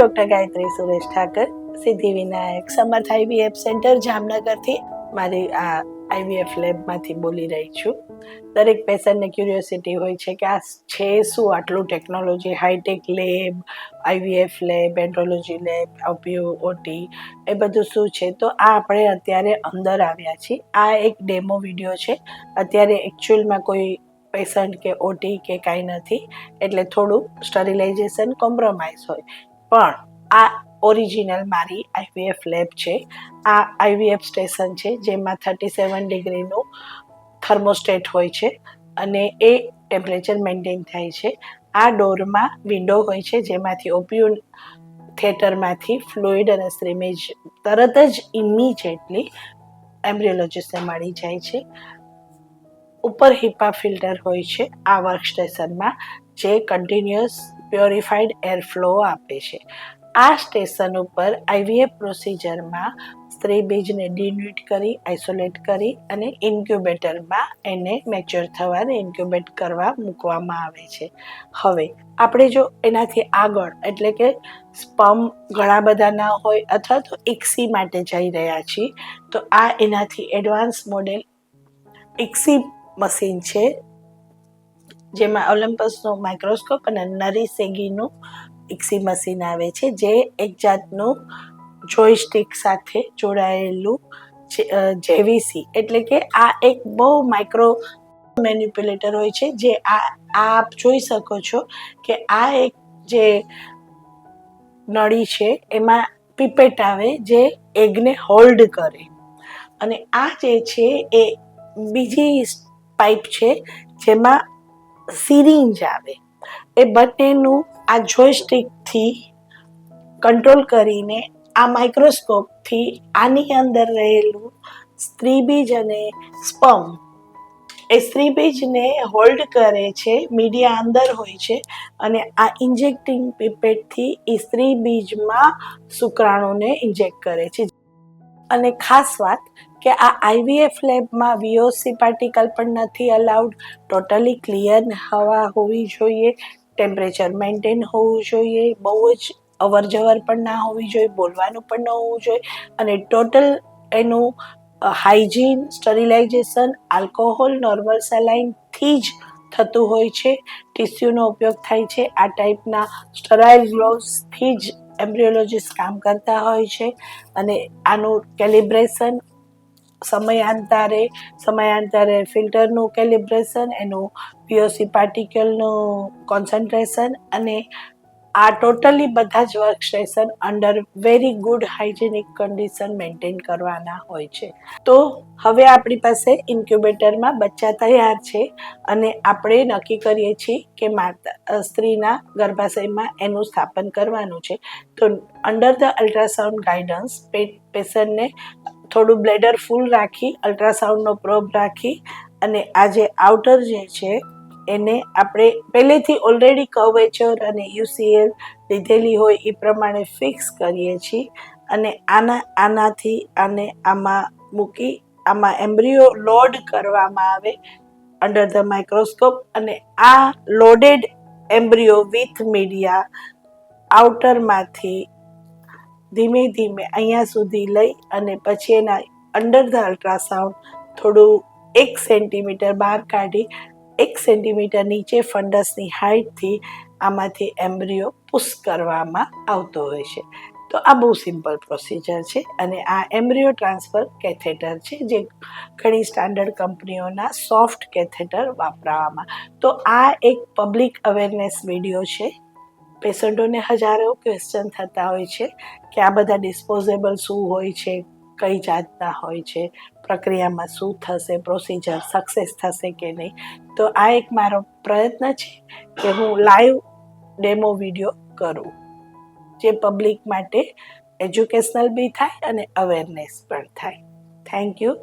Doctor Gayatri Suresh Thakar, Siddhivinayak સમર્થ IVF centre જામનગરથી મારી આ આઈવીએફ લેબમાંથી બોલી રહી છું. દરેક પેશન્ટને ક્યુરિયોસિટી હોય છે કે આ છે શું આટલું technology, hi tech lab, IVF lab, andrology lab, OT એ બધું શું છે. તો આ આપણે અત્યારે અંદર આવ્યા છીએ. આ એક ડેમો વિડીયો છે. અત્યારે એકચ્યુઅલમાં કોઈ પેશન્ટ કે ઓટી કે કાંઈ નથી, એટલે થોડું સ્ટરિલાઇઝેશન કોમ્પ્રોમાઇઝ હોય, પણ આ ઓરિજિનલ મારી આઈવીએફ લેબ છે. આ આઈવીએફ સ્ટેશન છે જેમાં 37 ડિગ્રીનું થર્મોસ્ટેટ હોય છે અને એ ટેમ્પરેચર મેન્ટેન થાય છે. આ ડોરમાં વિન્ડો હોય છે જેમાંથી ઓપીયુ થિયેટરમાંથી ફ્લુઇડ અને સ્ટ્રીમેજ તરત જ ઇમિજિએટલી એમ્બ્રિયોલોજિસ્ટને મળી જાય છે. ઉપર હિપા ફિલ્ટર હોય છે આ વર્ક સ્ટેશનમાં, જે કન્ટિન્યુઅસ પ્યોરિફાઈડ એરફ્લો આપે છે. આ સ્ટેશન ઉપર આઈવીએફ પ્રોસિજરમાં સ્ત્રી બીજને ડિન્યુટ કરી, આઇસોલેટ કરી અને ઇન્ક્યુબેટરમાં એને મેચ્યોર થવા અને ઇન્ક્યુબેટ કરવા મૂકવામાં આવે છે. હવે આપણે જો એનાથી આગળ, એટલે કે સ્પર્મ ઘણા બધા ના હોય અથવા તો ઇક્સી માટે જઈ રહ્યા છીએ, તો આ એનાથી એડવાન્સ મોડેલ ઇક્સી મશીન છે, જેમાં ઓલિમ્પસનું માઇક્રોસ્કોપ અને નરી સેગીનું ઇક્સી મશીન આવે છે, જે એક જાતનું જોયસ્ટિક સાથે જોડાયેલું જેવીસી, એટલે કે આ એક બહુ માઇક્રો મેનિપ્યુલેટર હોય છે. જે આપ જોઈ શકો છો કે આ એક જે નળી છે એમાં પીપેટ આવે જે એગને હોલ્ડ કરે, અને આ જે છે એ બીજી પાઇપ છે જેમાં સિરિંજ આવે. એ બંનેનું આ જોયસ્ટિકથી કંટ્રોલ કરીને આ માઇક્રોસ્કોપથી આની અંદર રહેલું સ્ત્રીબીજ અને સ્પર્મ, એ સ્ત્રીબીજને હોલ્ડ કરે છે. મીડિયા અંદર હોય છે અને આ ઇન્જેક્ટિંગ પીપેટથી એ સ્ત્રીબીજમાં શુક્રાણુને ઇન્જેક્ટ કરે છે. અને ખાસ વાત કે આ આઈવીએફ લેબમાં વીઓસી પાર્ટિકલ પણ નથી અલાઉડ. ટોટલી ક્લિયર હવા હોવી જોઈએ, ટેમ્પરેચર મેન્ટેન હોવું જોઈએ, બહુ જ અવર જવર પણ ના હોવી જોઈએ, બોલવાનું પણ ન હોવું જોઈએ, અને ટોટલ એનું હાઇજીન, સ્ટરિલાઇઝેશન આલ્કોહોલ, નોર્મલ સેલાઇનથી જ થતું હોય છે. ટિશ્યુનો ઉપયોગ થાય છે. આ ટાઈપના સ્ટરાઇલ ગ્લોવ્સથી જ એમ્બ્રિયોલોજિસ્ટ કામ કરતા હોય છે. અને આનું કેલિબ્રેશન સમયાંતરે ફિલ્ટરનું કેલિબ્રેશન, એનું પીઓસી પાર્ટિકલનું કોન્સન્ટ્રેશન, અને આ ટોટલી બધા જ work station under very good hygienic condition maintain કરવાના હોય છે. તો હવે આપણી પાસે ઇન્ક્યુબેટરમાં બચ્ચા તૈયાર છે અને આપણે નક્કી કરીએ છીએ કે સ્ત્રીના ગર્ભાશયમાં એનું સ્થાપન કરવાનું છે. તો અંડર ધ અલ્ટ્રાસાઉન્ડ ગાઈડન્સ પેશન્ટને થોડું બ્લેડર ફૂલ રાખી, અલ્ટ્રાસાઉન્ડનો પ્રોબ રાખી, અને આ જે આઉટર જે છે એને આપણે પહેલેથી ઓલરેડી કર્વેચર અને યુસીએલ લીધેલી હોય એ પ્રમાણે ફિક્સ કરીએ છીએ. અને આનાથી આને આમાં મૂકી, આમાં એમ્બ્રિયો લોડ કરવામાં આવે અંડર ધ માઇક્રોસ્કોપ, અને આ લોડેડ એમ્બ્રિયો વિથ મીડિયા આઉટરમાંથી ધીમે ધીમે અહીંયા સુધી લઈ અને પછી એના અંડર ધ અલ્ટ્રાસાઉન્ડ થોડું 1 સેન્ટીમીટર બહાર કાઢી, 1 સેન્ટીમીટર નીચે ફંડસની હાઇટથી આમાંથી એમ્બ્રિયો પુશ કરવામાં આવતો હોય છે. તો આ બહુ સિમ્પલ પ્રોસિજર છે. અને આ એમ્બ્રિયો ટ્રાન્સફર કેથેટર છે, જે ઘણી સ્ટાન્ડર્ડ કંપનીઓના સોફ્ટ કેથેટર વાપરવામાં. તો આ એક પબ્લિક અવેરનેસ વિડીયો છે. પેશન્ટોને હજારો ક્વેશ્ચન થતા હોય છે કે આ બધા ડિસ્પોઝેબલ શું હોય છે, કઈ જાતના હોય છે, પ્રક્રિયામાં શું થશે, પ્રોસિજર સક્સેસ થશે કે નહીં. તો આ એક મારો પ્રયત્ન છે કે હું લાઈવ ડેમો વિડીયો કરું, જે પબ્લિક માટે એજ્યુકેશનલ બી થાય અને અવેરનેસ પણ થાય. Thank you.